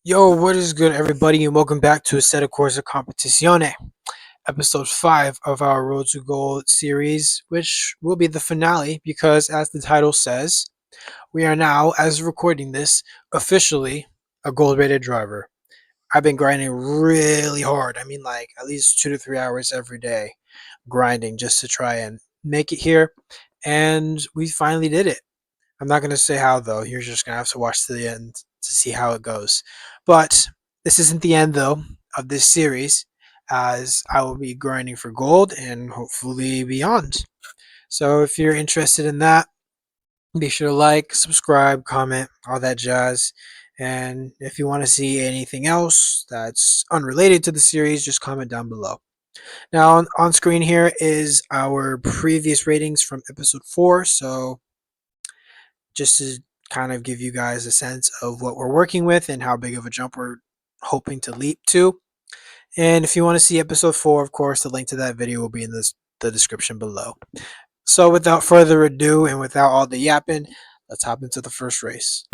Yo, what is good, everybody, and welcome back to Assetto Corsa Competizione, episode 5 of our Road to Gold series, which will be the finale because, as the title says, we are now, as recording this, officially a gold rated driver. I've been grinding really hard. I mean, like at least 2 to 3 hours every day, grinding just to try and make it here, and we finally did it. I'm not going to say how, though. You're just going to have to watch to the end to see how it goes. But this isn't the end, though, of this series, as I will be grinding for gold and hopefully beyond. So if you're interested in that, be sure to like, subscribe, comment, all that jazz. And if you want to see anything else that's unrelated to the series, just comment down below. Now, on screen here is our previous ratings from episode 4. So just to kind of give you guys a sense of what we're working with and how big of a jump we're hoping to leap to. And if you want to see episode 4, of course, the link to that video will be in the description below. So without further ado and without all the yapping, let's hop into the first race.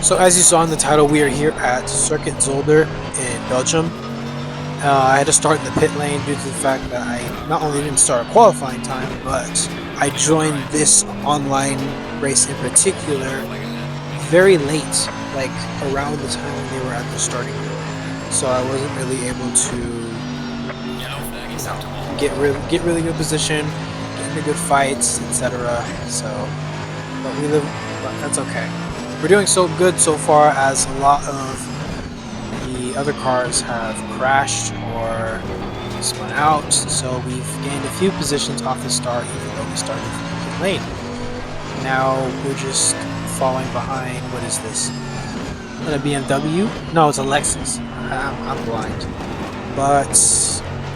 So as you saw in the title, we are here at Circuit ZOLDER in Belgium. I had to start in the pit lane due to the fact that I not only didn't start a qualifying time, but I joined this online race in particular very late, like around the time when they were at the starting grid. So I wasn't really able to get really good position, get into good fights, etc. So, but that's okay. We're doing so good so far as a lot of the other cars have crashed or spun out, so we've gained a few positions off the start even though we started from the pit lane. Now we're just falling behind, what is this? Is that a BMW? No, it's a Lexus. I'm blind. But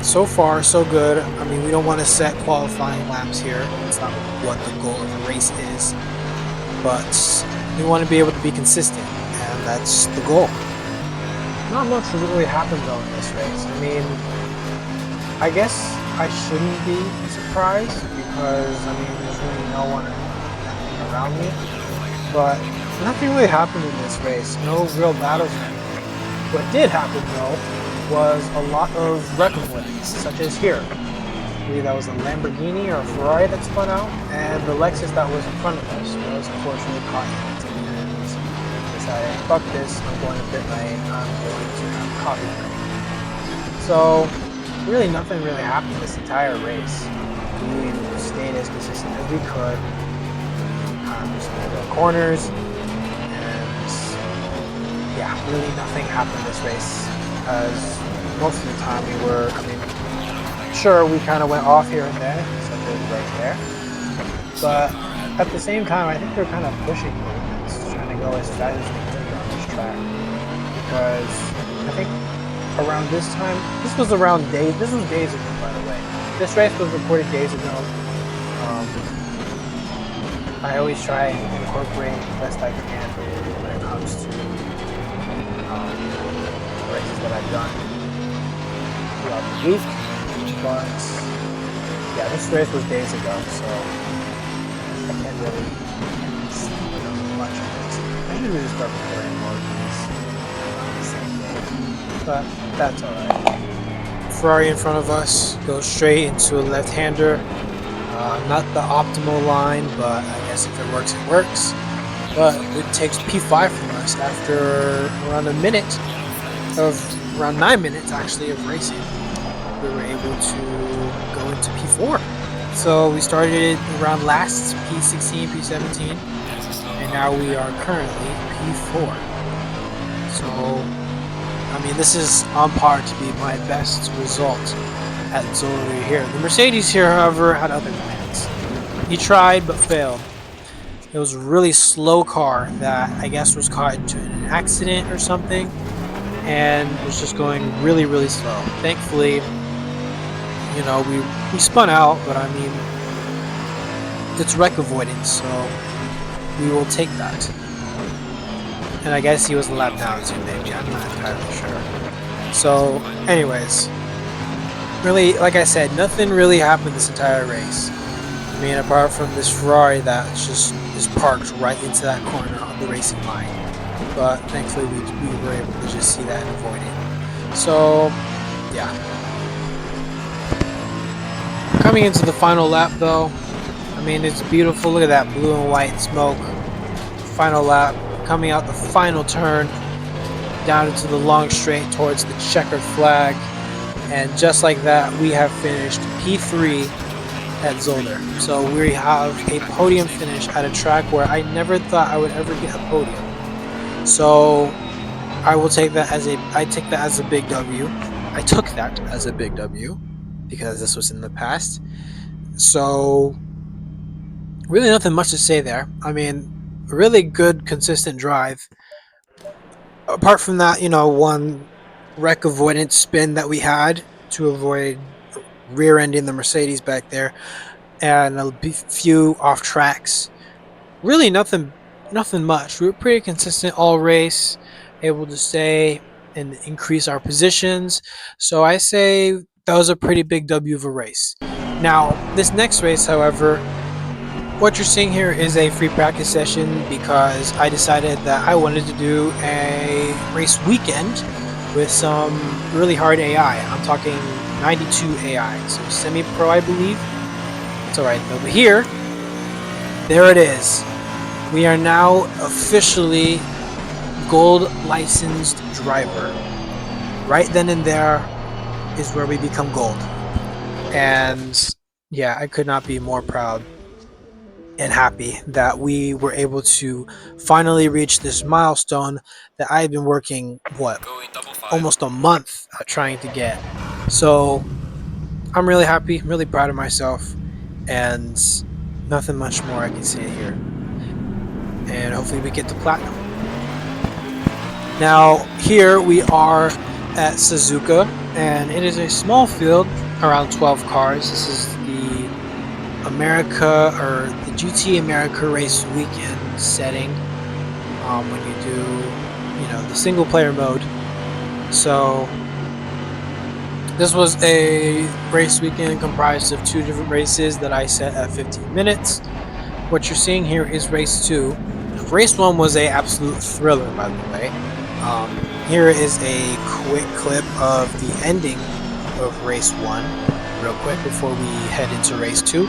so far so good. I mean, we don't want to set qualifying laps here. That's not what the goal of the race is. But we want to be able to be consistent, and that's the goal. Not much really happened though in this race. I mean, I guess I shouldn't be surprised because, I mean, there's really no one around me. But nothing really happened in this race. No real battles or anything. What did happen though was a lot of wrecking wins, such as here. I believe that was a Lamborghini or a Ferrari that spun out, and the Lexus that was in front of us was unfortunately caught in it. And decided, fuck this, I'm going to pit lane, I'm going to have coffee break. So, really nothing really happened this entire race. We stayed as consistent as we could, just made the corners, and yeah, really nothing happened this race, as most of the time we were, I mean, sure, we kind of went off here and there, such as right there, but at the same time, I think they're kind of pushing movements go as fast as we could on this track, because I think around this time, this was days ago, by the way. This race was recorded days ago. I always try and incorporate the best I can when it comes to races that I've done throughout the week. But yeah, this race was days ago, so I can't really see much of it. I should really start recording more of these on the same day, but that's alright. Ferrari in front of us goes straight into a left-hander. Not the optimal line, but I guess if it works, it works. But it takes P5 from us after around around 9 minutes actually of racing. We were able to go into P4. So we started around last P16, P17, and now we are currently P4. So, I mean, this is on par to be my best result at ZOLDER here. The Mercedes here, however, had other plans. He tried but failed. It was a really slow car that I guess was caught into an accident or something and was just going really, really slow. Thankfully, you know, we spun out, but I mean, it's wreck avoidance, so we will take that. And I guess he was a lap down too, maybe. I'm not entirely sure. So, anyways, really, like I said, nothing really happened this entire race. I mean, apart from this Ferrari that just is parked right into that corner on the racing line. But thankfully, we were able to just see that and avoid it. So, yeah. Coming into the final lap, though, I mean, it's beautiful. Look at that blue and white smoke. Final lap, coming out the final turn, down into the long straight towards the checkered flag. And just like that, we have finished P3 at ZOLDER. So we have a podium finish at a track where I never thought I would ever get a podium. So I will take that as a big W. I took that as a big W because this was in the past. So really nothing much to say there. I mean, a really good consistent drive. Apart from that, you know, one wreck avoidance spin that we had to avoid rear-ending the Mercedes back there, and a few off tracks. Really nothing much. We were pretty consistent all race, able to stay and increase our positions. So I say that was a pretty big W of a race. Now, this next race, however, what you're seeing here is a free practice session because I decided that I wanted to do a race weekend with some really hard AI. I'm talking 92 AI, so semi-pro, I believe. It's alright, over here, there it is. We are now officially gold licensed driver. Right then and there is where we become gold. And yeah, I could not be more proud and happy that we were able to finally reach this milestone that I had been working, almost a month trying to get. So I'm really happy, really proud of myself, and nothing much more I can say here. And hopefully we get to platinum. Now here we are at Suzuka, and it is a small field, around 12 cars. This is the GT America race weekend setting when you do, you know, the single player mode. So this was a race weekend comprised of 2 different races that I set at 15 minutes. What you're seeing here is race 2. Race 1 was a absolute thriller, by the way. Here is a quick clip of the ending of race 1, real quick, before we head into race 2.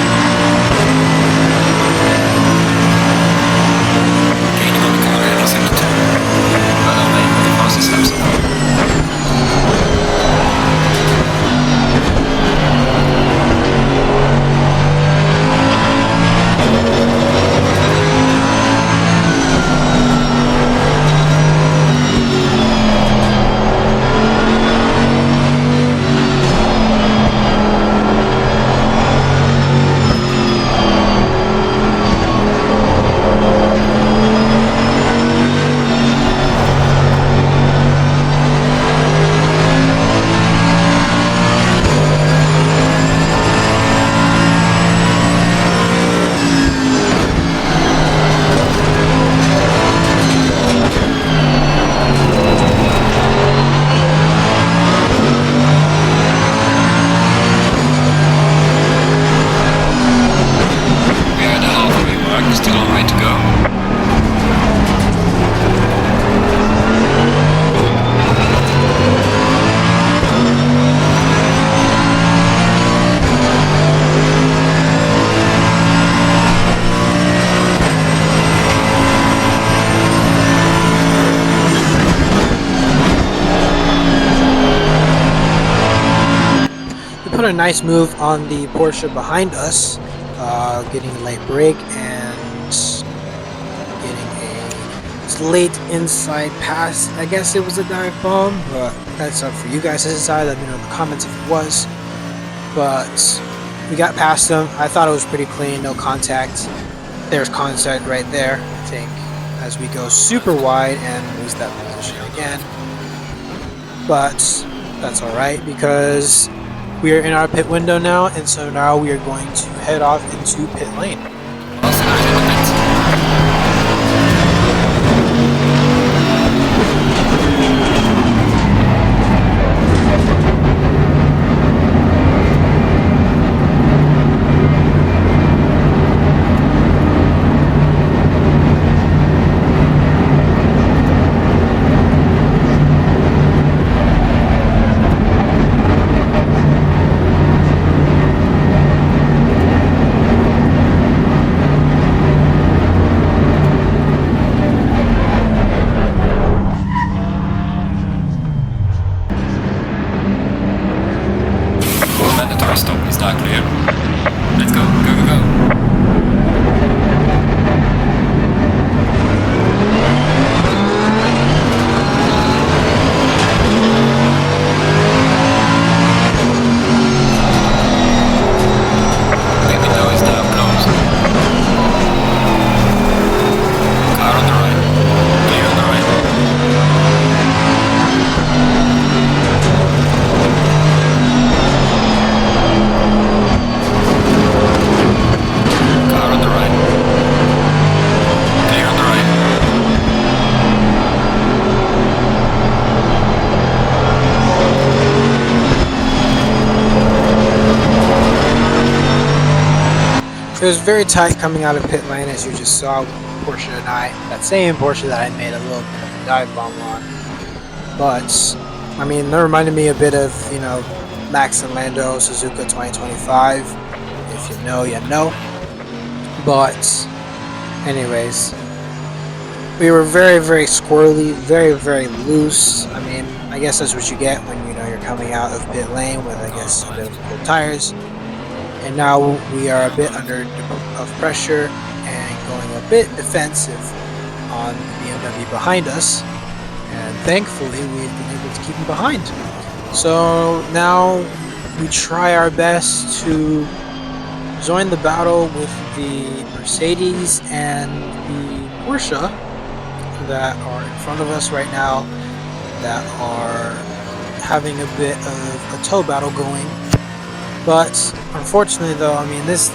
put a nice move on the Porsche behind us, getting a late break and getting a late inside pass. I guess it was a dive bomb, but that's up for you guys to decide. Let me know in the comments if it was. But we got past them. I thought it was pretty clean, no contact. There's contact right there, I think, as we go super wide and lose that position again. But that's alright, because we are in our pit window now, and so now we are going to head off into pit lane. Stop, is that clear? Let's go, go, go, go. Let me know is that close. Car on the right, clear on the right. It was very tight coming out of pit lane, as you just saw with Porsche and I. That same Porsche that I made a little bit of a dive bomb on. But, I mean, that reminded me a bit of, you know, Max and Lando, Suzuka 2025. If you know, you know. But, anyways, we were very, very squirrely, very, very loose. I mean, I guess that's what you get when, you know, you're coming out of pit lane with, I guess, a bit of cold tires. And now we are a bit under of pressure and going a bit defensive on the BMW behind us. And thankfully, we've been able to keep them behind. So now we try our best to join the battle with the Mercedes and the Porsche that are in front of us right now, that are having a bit of a tow battle going. But unfortunately, though, I mean, this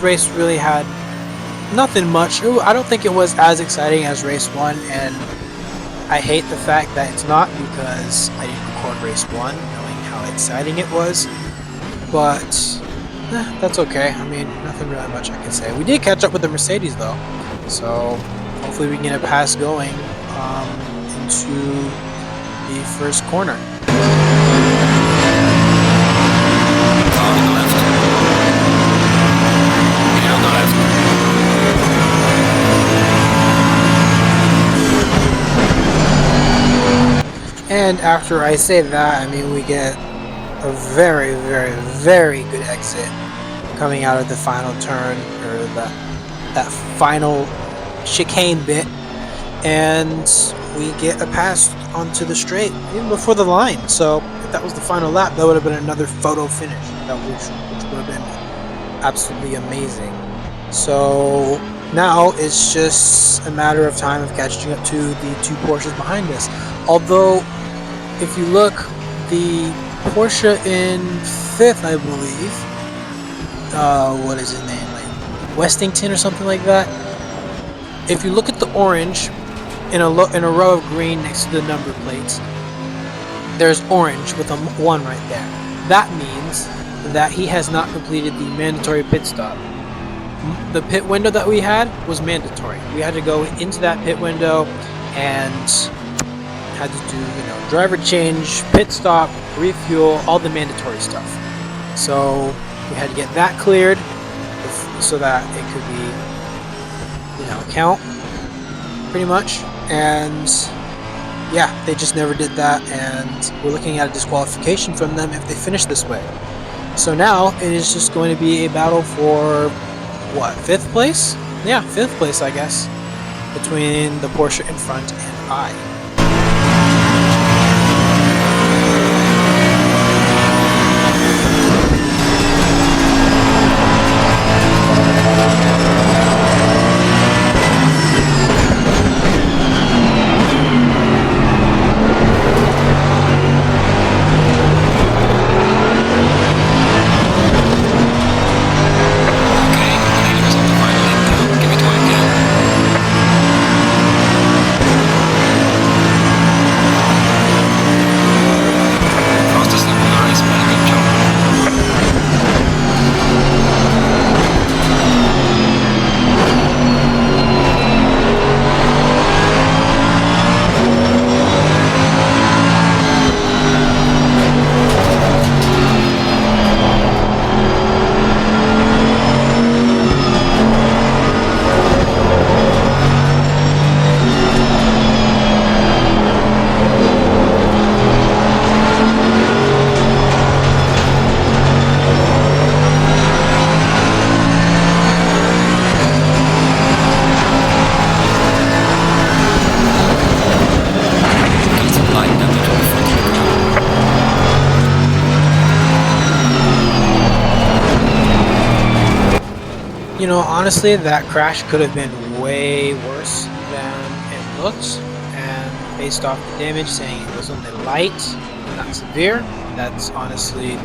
race really had nothing much. I don't think it was as exciting as race 1, and I hate the fact that it's not, because I didn't record race 1 knowing how exciting it was. But that's okay. I mean, nothing really much I can say. We did catch up with the Mercedes, though, so hopefully we can get a pass going into the first corner. And after I say that, I mean, we get a very, very, very good exit coming out of the final turn, or that final chicane bit, and we get a pass onto the straight even before the line. So if that was the final lap, that would have been another photo finish, which would have been absolutely amazing. So now it's just a matter of time of catching up to the two Porsches behind us. Although, if you look, the Porsche in 5th, I believe, what is his name, like Westington or something like that. If you look at the orange in a row of green next to the number plates, there's orange with a 1 right there. That means that he has not completed the mandatory pit stop. The pit window that we had was mandatory. We had to go into that pit window and had to do, you know, driver change, pit stop, refuel, all the mandatory stuff. So we had to get that cleared so that it could be, you know, count pretty much. And yeah, they just never did that, and we're looking at a disqualification from them if they finish this way. So now it is just going to be a battle for what, 5th place? Yeah, 5th place, I guess, between the Porsche in front and I. Okay, leaders on the final lap now. Give it to him again. Fastest lap of the race, man. Good job. Got some light damage on the front of the car. You know, honestly, that crash could have been way worse than it looked. And based off the damage, saying it was only light, not severe, that's honestly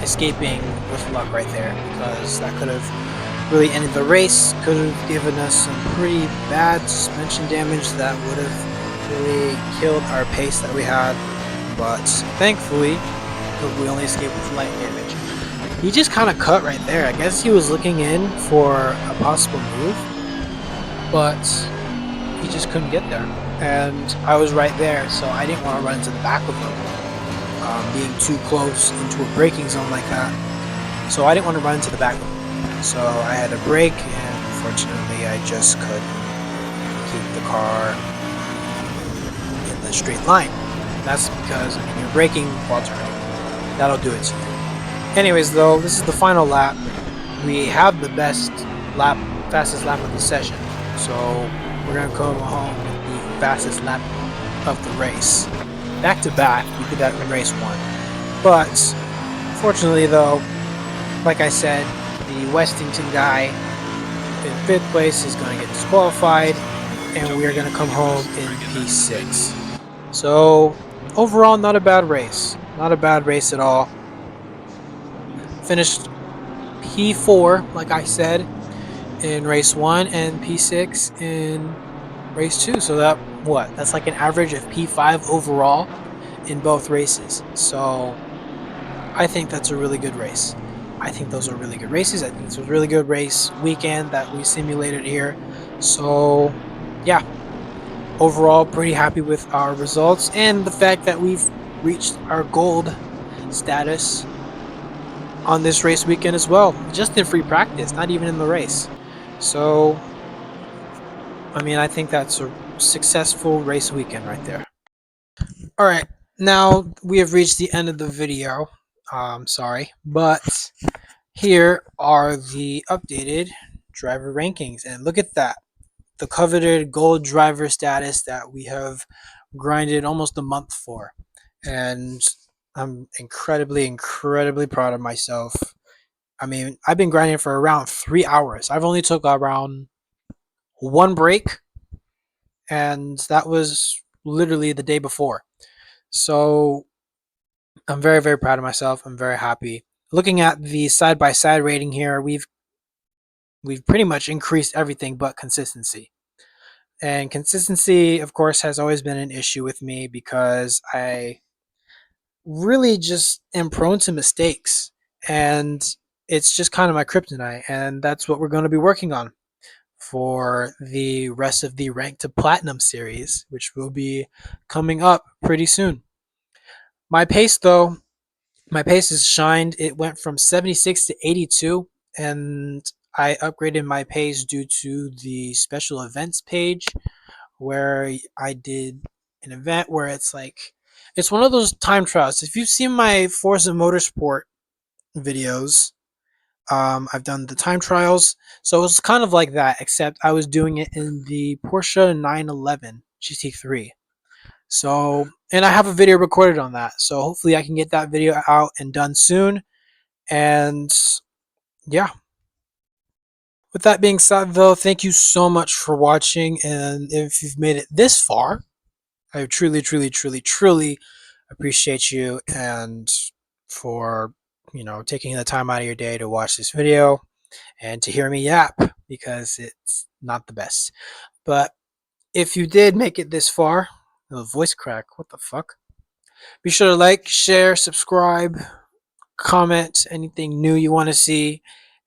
escaping with luck right there, because that could have really ended the race, could have given us some pretty bad suspension damage that would have really killed our pace that we had. But thankfully, we only escaped with light damage. He just kind of cut right there. I guess he was looking in for a possible move, but he just couldn't get there. And I was right there, so I didn't want to run into the back of him, being too close into a braking zone like that. So I didn't want to run into the back of him. So I had to brake, and unfortunately I just couldn't keep the car in the straight line. That's because, I mean, you're braking while turning. That'll do it to you. Anyways, though, this is the final lap. We have the fastest lap of the session. So we're gonna come home with the fastest lap of the race. Back to back, we did that in race 1. But fortunately, though, like I said, the Westington guy in 5th place is gonna get disqualified, and we are gonna come home in P6. So overall, not a bad race. Not a bad race at all. Finished P4, like I said, in race 1, and P6 in race 2. So that's like an average of P5 overall in both races. So I think that's a really good race. I think those are really good races. I think this was a really good race weekend that we simulated here. So yeah, overall pretty happy with our results and the fact that we've reached our gold status on this race weekend as well, just in free practice, not even in the race. So I mean, I think that's a successful race weekend right there. All right, now we have reached the end of the video. Sorry, but here are the updated driver rankings, and look at that, the coveted gold driver status that we have grinded almost a month for. And I'm incredibly proud of myself. I mean, I've been grinding for around 3 hours. I've only took around one break, and that was literally the day before. So I'm very proud of myself. I'm very happy. Looking at the side-by-side rating here, we've pretty much increased everything but consistency. And consistency, of course, has always been an issue with me because I really just am prone to mistakes. And it's just kind of my kryptonite. And that's what we're going to be working on for the rest of the Rank to Platinum series, which will be coming up pretty soon. My pace, though, my pace has shined. It went from 76 to 82, and I upgraded my pace due to the special events page where I did an event where it's like, it's one of those time trials. If you've seen my Forza Motorsport videos. I've done the time trials, so it's kind of like that, except I was doing it in the Porsche 911 GT3. So, and I have a video recorded on that, so hopefully I can get that video out and done soon. And yeah, with that being said, though, thank you so much for watching. And if you've made it this far, I truly, truly, truly, truly appreciate you and for taking the time out of your day to watch this video and to hear me yap because it's not the best. But if you did make it this far, the voice crack, what the fuck? Be sure to like, share, subscribe, comment anything new you want to see,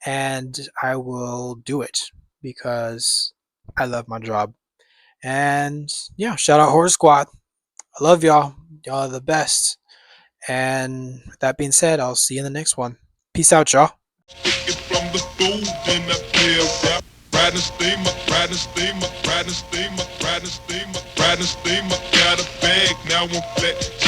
and I will do it because I love my job. And yeah, shout out Horror Squad. I love y'all. Y'all are the best. And with that being said, I'll see you in the next one. Peace out, y'all. From the booth in that pill rap. Riding steamer, riding steamer, riding steamer, riding steamer, riding steamer. Got a bag, now I'm flat.